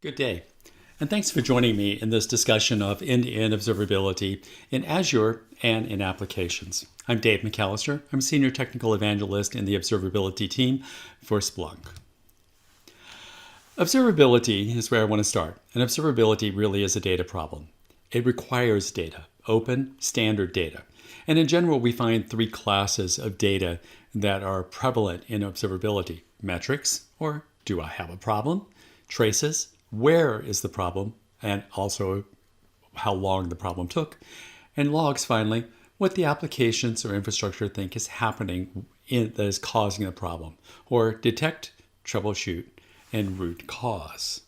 Good day, and thanks for joining me in this discussion of end-to-end observability in Azure and in applications. I'm Dave McAllister. I'm Senior Technical Evangelist in the Observability team for Splunk. Observability is where I want to start, and observability really is a data problem. It requires data, open, standard data. And in general, we find three classes of data that are prevalent in observability. Metrics, or do I have a problem? Traces, where is the problem, and also how long the problem took. And logs, finally, what the applications or infrastructure think is happening that is causing the problem, or detect, troubleshoot, and root cause.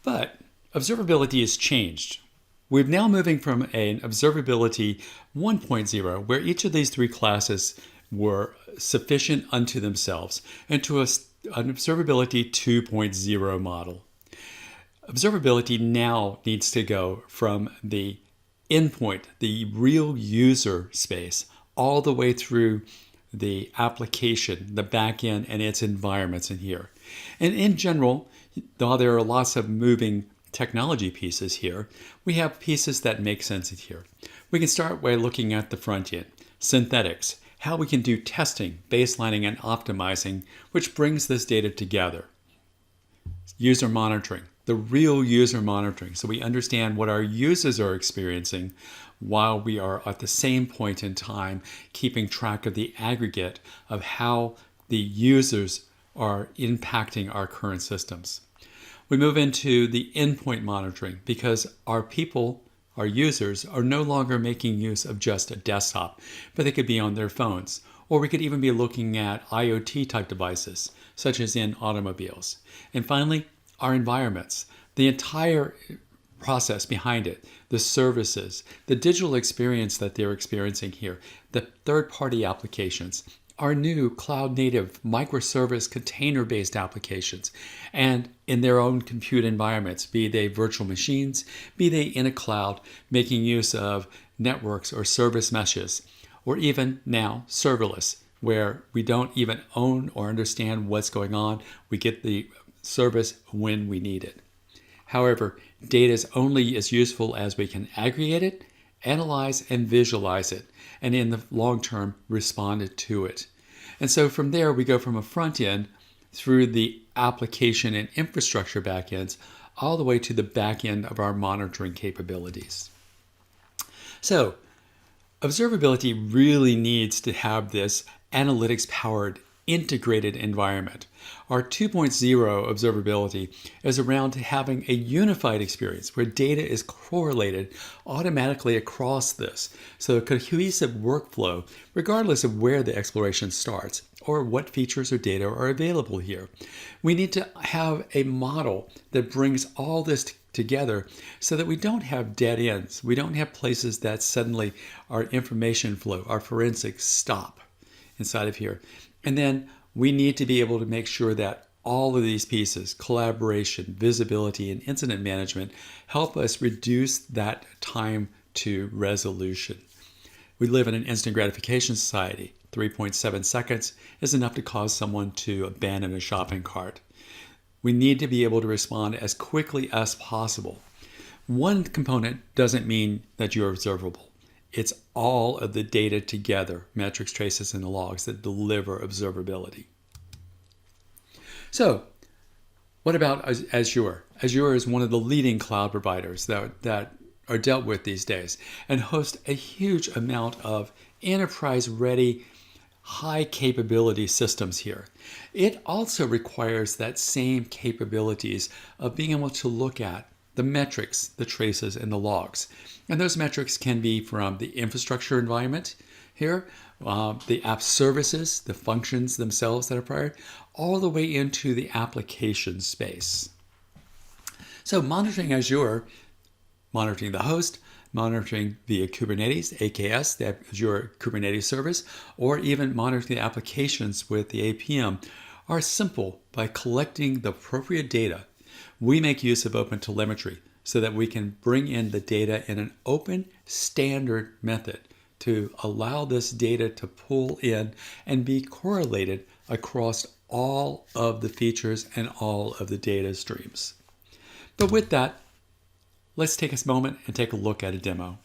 But observability has changed. We're now moving from an observability 1.0, where each of these three classes were sufficient unto themselves, into an observability 2.0 model. Observability now needs to go from the endpoint, the real user space, all the way through the application, the backend, and its environments in here. And in general, while there are lots of moving technology pieces here, we have pieces that make sense in here. We can start by looking at the front end, synthetics, how we can do testing, baselining, and optimizing, which brings this data together. User monitoring, the real user monitoring, so we understand what our users are experiencing while we are at the same point in time keeping track of the aggregate of how the users are impacting our current systems. We move into the endpoint monitoring because our people, our users, are no longer making use of just a desktop, but they could be on their phones. Or we could even be looking at IoT type devices, such as in automobiles. And finally, our environments, the entire process behind it, the services, the digital experience that they're experiencing here, the third-party applications, our new cloud-native microservice container-based applications, and in their own compute environments, be they virtual machines, be they in a cloud, making use of networks or service meshes, or even now serverless, where we don't even own or understand what's going on. We get the service when we need it. However, data is only as useful as we can aggregate it, analyze, and visualize it, and in the long term, respond to it. And so from there, we go from a front end through the application and infrastructure backends, all the way to the back end of our monitoring capabilities. So observability really needs to have this analytics-powered integrated environment. Our 2.0 observability is around having a unified experience where data is correlated automatically across this. So a cohesive workflow, regardless of where the exploration starts or what features or data are available here. We need to have a model that brings all this together so that we don't have dead ends. We don't have places that suddenly our information flow, our forensics stop inside of here. And then we need to be able to make sure that all of these pieces, collaboration, visibility, and incident management, help us reduce that time to resolution. We live in an instant gratification society. 3.7 seconds is enough to cause someone to abandon a shopping cart. We need to be able to respond as quickly as possible. One component doesn't mean that you're observable. It's all of the data together, metrics, traces, and the logs, that deliver observability. So, what about Azure? Azure is one of the leading cloud providers that are dealt with these days and hosts a huge amount of enterprise-ready, high-capability systems here. It also requires that same capabilities of being able to look at the metrics, the traces, and the logs. And those metrics can be from the infrastructure environment here, the app services, the functions themselves that are prior, all the way into the application space. So monitoring Azure, monitoring the host, monitoring via Kubernetes, AKS, the Azure Kubernetes service, or even monitoring the applications with the APM are simple by collecting the appropriate data. We make use of OpenTelemetry so that we can bring in the data in an open standard method to allow this data to pull in and be correlated across all of the features and all of the data streams. But with that, let's take a moment and take a look at a demo.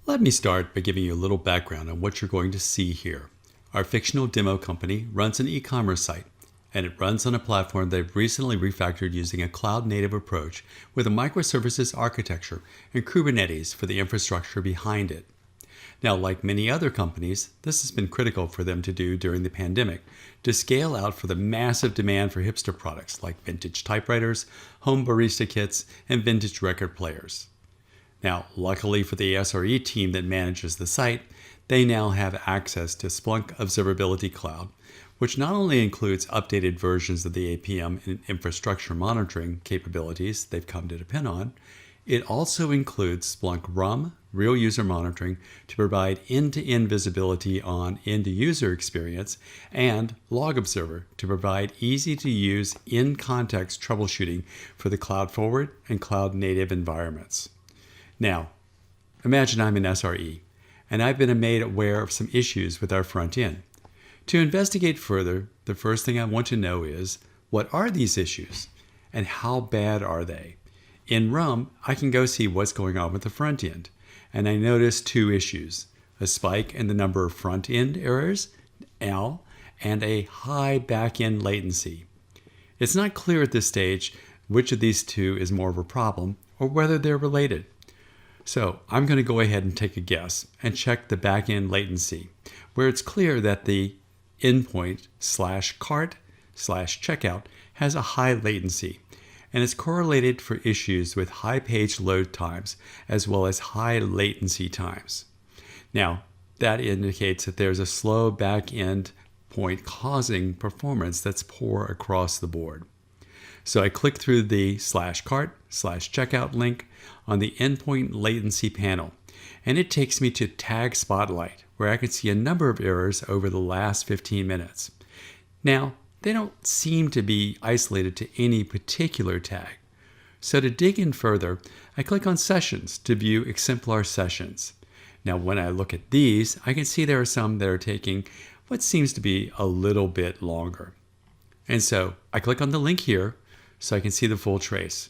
Let me start by giving you a little background on what you're going to see here. Our fictional demo company runs an e-commerce site, and it runs on a platform they've recently refactored using a cloud-native approach with a microservices architecture and Kubernetes for the infrastructure behind it. Now, like many other companies, this has been critical for them to do during the pandemic to scale out for the massive demand for hipster products like vintage typewriters, home barista kits, and vintage record players. Now, luckily for the SRE team that manages the site, they now have access to Splunk Observability Cloud, which not only includes updated versions of the APM and infrastructure monitoring capabilities they've come to depend on, it also includes Splunk RUM, Real User Monitoring, to provide end-to-end visibility on end-user experience, and Log Observer to provide easy-to-use in-context troubleshooting for the cloud-forward and cloud-native environments. Now, imagine I'm an SRE, and I've been made aware of some issues with our front end. To investigate further, the first thing I want to know is, what are these issues, and how bad are they? In RUM, I can go see what's going on with the front end, and I notice two issues: a spike in the number of front end errors, L, and a high back end latency. It's not clear at this stage which of these two is more of a problem or whether they're related. So I'm going to go ahead and take a guess and check the back end latency, where it's clear that the endpoint/cart/checkout has a high latency, and it's correlated for issues with high page load times as well as high latency times. Now, that indicates that there's a slow back-end point causing performance that's poor across the board. So I click through the /cart/checkout link on the endpoint latency panel, and it takes me to Tag Spotlight, where I can see a number of errors over the last 15 minutes. Now, they don't seem to be isolated to any particular tag. So to dig in further, I click on Sessions to view exemplar sessions. Now, when I look at these, I can see there are some that are taking what seems to be a little bit longer. And so I click on the link here so I can see the full trace.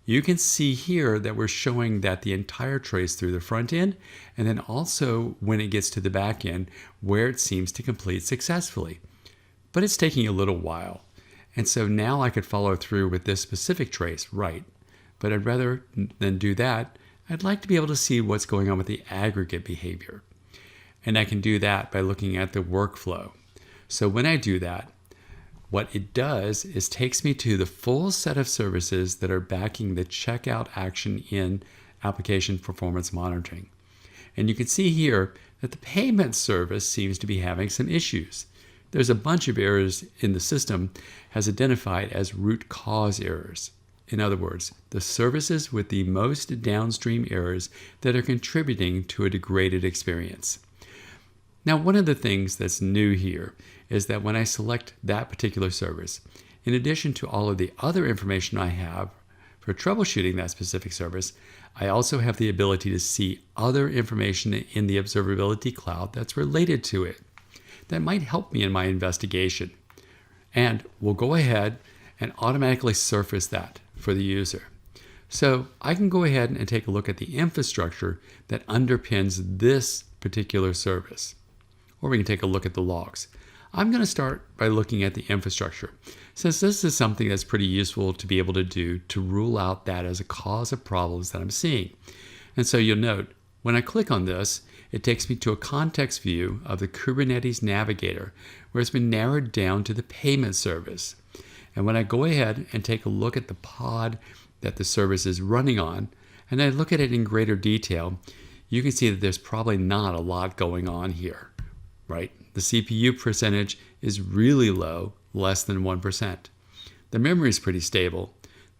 You can see here that we're showing that the entire trace through the front end, and then also when it gets to the back end, where it seems to complete successfully. But it's taking a little while. And so now I could follow through with this specific trace, right? But I'd rather than do that, I'd like to be able to see what's going on with the aggregate behavior. And I can do that by looking at the workflow. So when I do that, what it does is takes me to the full set of services that are backing the checkout action in application performance monitoring. And you can see here that the payment service seems to be having some issues. There's a bunch of errors in the system has identified as root cause errors. In other words, the services with the most downstream errors that are contributing to a degraded experience. Now, one of the things that's new here is that when I select that particular service, in addition to all of the other information I have for troubleshooting that specific service, I also have the ability to see other information in the observability cloud that's related to it that might help me in my investigation. And we'll go ahead and automatically surface that for the user. So I can go ahead and take a look at the infrastructure that underpins this particular service. Or we can take a look at the logs. I'm going to start by looking at the infrastructure, since this is something that's pretty useful to be able to do to rule out that as a cause of problems that I'm seeing. And so you'll note, when I click on this, it takes me to a context view of the Kubernetes Navigator, where it's been narrowed down to the payment service. And when I go ahead and take a look at the pod that the service is running on, and I look at it in greater detail, you can see that there's probably not a lot going on here, right? The CPU percentage is really low, less than 1%. The memory is pretty stable.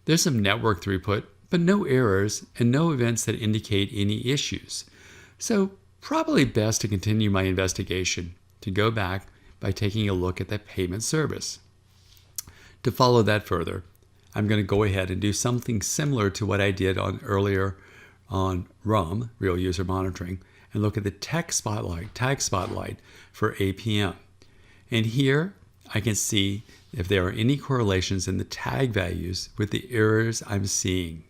There's some network throughput, but no errors and no events that indicate any issues. So probably best to continue my investigation, to go back by taking a look at that payment service. To follow that further, I'm going to go ahead and do something similar to what I did earlier on RUM, Real User Monitoring, and look at the Tag Spotlight for APM. And here, I can see if there are any correlations in the tag values with the errors I'm seeing.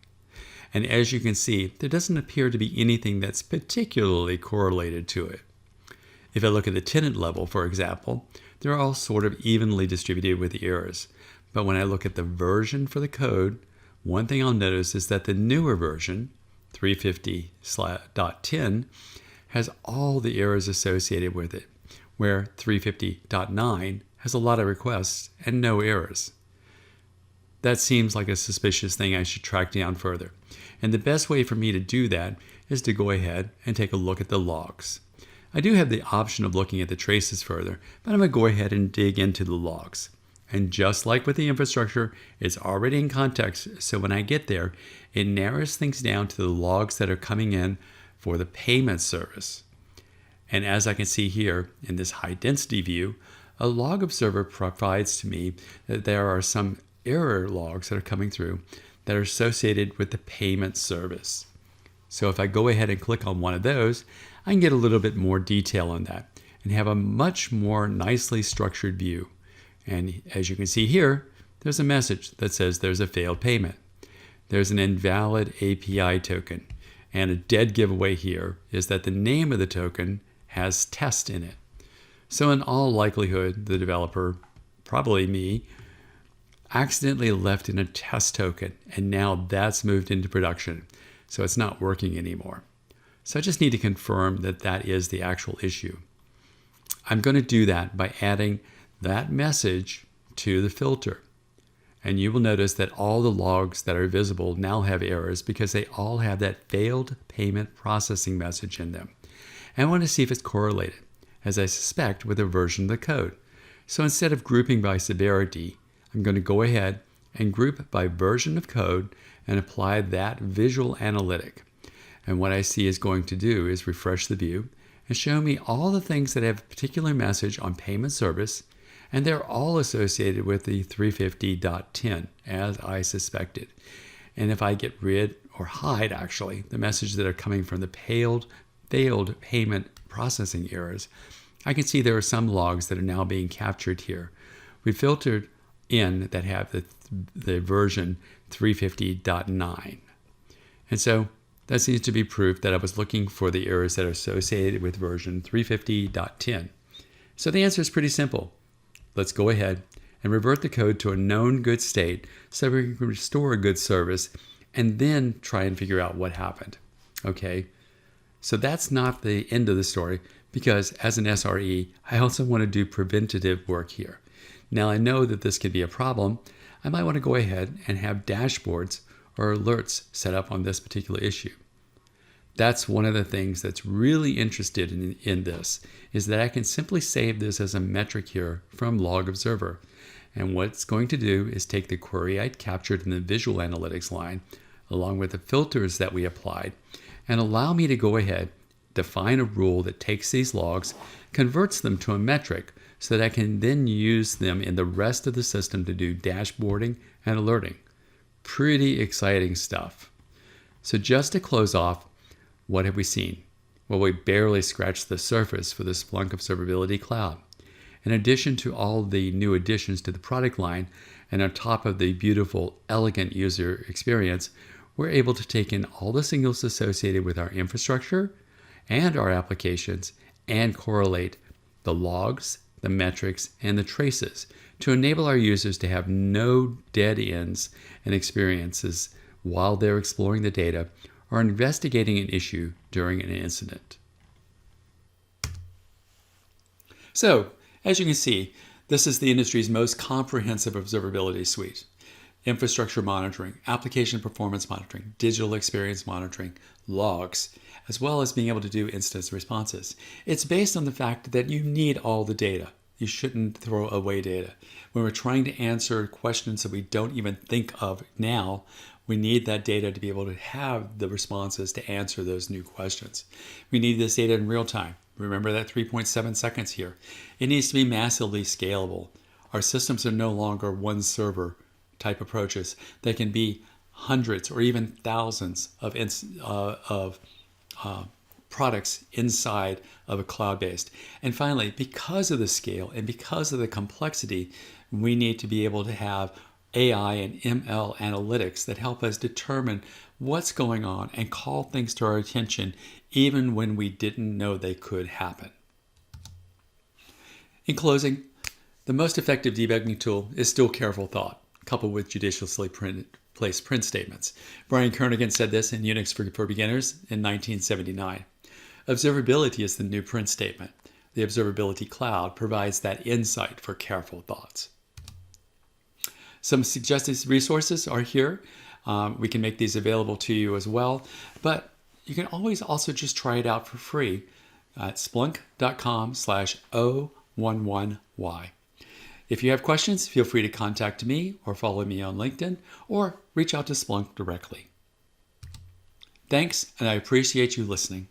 And as you can see, there doesn't appear to be anything that's particularly correlated to it. If I look at the tenant level, for example, they're all sort of evenly distributed with the errors. But when I look at the version for the code, one thing I'll notice is that the newer version, 350.10, has all the errors associated with it, where 350.9 has a lot of requests and no errors. That seems like a suspicious thing I should track down further. And the best way for me to do that is to go ahead and take a look at the logs. I do have the option of looking at the traces further, but I'm going to go ahead and dig into the logs. And just like with the infrastructure, it's already in context, so when I get there, it narrows things down to the logs that are coming in for the payment service. And as I can see here in this high density view, a log observer provides to me that there are some error logs that are coming through that are associated with the payment service. So if I go ahead and click on one of those, I can get a little bit more detail on that and have a much more nicely structured view. And as you can see here, there's a message that says there's a failed payment. There's an invalid API token. And a dead giveaway here is that the name of the token has test in it. So in all likelihood, the developer, probably me, accidentally left in a test token, and now that's moved into production. So it's not working anymore. So I just need to confirm that that is the actual issue. I'm going to do that by adding that message to the filter. And you will notice that all the logs that are visible now have errors because they all have that failed payment processing message in them. And I want to see if it's correlated, as I suspect, with a version of the code. So instead of grouping by severity, I'm going to go ahead and group by version of code and apply that visual analytic. And what I see is going to do is refresh the view and show me all the things that have a particular message on payment service, and they're all associated with the 350.10, as I suspected. And if I get rid or hide, actually, the messages that are coming from the failed payment processing errors, I can see there are some logs that are now being captured here. We filtered in that have the version 350.9. And so that seems to be proof that I was looking for the errors that are associated with version 350.10. So the answer is pretty simple. Let's go ahead and revert the code to a known good state so we can restore a good service and then try and figure out what happened. Okay, so that's not the end of the story, because as an SRE, I also want to do preventative work here. Now I know that this could be a problem. I might want to go ahead and have dashboards or alerts set up on this particular issue. That's one of the things that's really interested in this, is that I can simply save this as a metric here from Log Observer. And what it's going to do is take the query I captured in the visual analytics line, along with the filters that we applied, and allow me to go ahead, define a rule that takes these logs, converts them to a metric, so that I can then use them in the rest of the system to do dashboarding and alerting. Pretty exciting stuff. So just to close off, what have we seen? Well, we barely scratched the surface for the Splunk Observability Cloud. In addition to all the new additions to the product line, and on top of the beautiful, elegant user experience, we're able to take in all the signals associated with our infrastructure and our applications and correlate the logs, the metrics, and the traces to enable our users to have no dead ends and experiences while they're exploring the data or investigating an issue during an incident. So, as you can see, this is the industry's most comprehensive observability suite. Infrastructure monitoring, application performance monitoring, digital experience monitoring, logs, as well as being able to do instance responses. It's based on the fact that you need all the data. You shouldn't throw away data. When we're trying to answer questions that we don't even think of now, we need that data to be able to have the responses to answer those new questions. We need this data in real time. Remember that 3.7 seconds here. It needs to be massively scalable. Our systems are no longer one server type approaches. They can be hundreds or even thousands of products inside of a cloud-based. And finally, because of the scale and because of the complexity, we need to be able to have AI and ML analytics that help us determine what's going on and call things to our attention even when we didn't know they could happen. In closing, the most effective debugging tool is still careful thought, coupled with judiciously placed print statements. Brian Kernighan said this in Unix for Beginners in 1979. Observability is the new print statement. The observability cloud provides that insight for careful thoughts. Some suggested resources are here. We can make these available to you as well, but you can always also just try it out for free at splunk.com/O11Y. If you have questions, feel free to contact me or follow me on LinkedIn or reach out to Splunk directly. Thanks, and I appreciate you listening.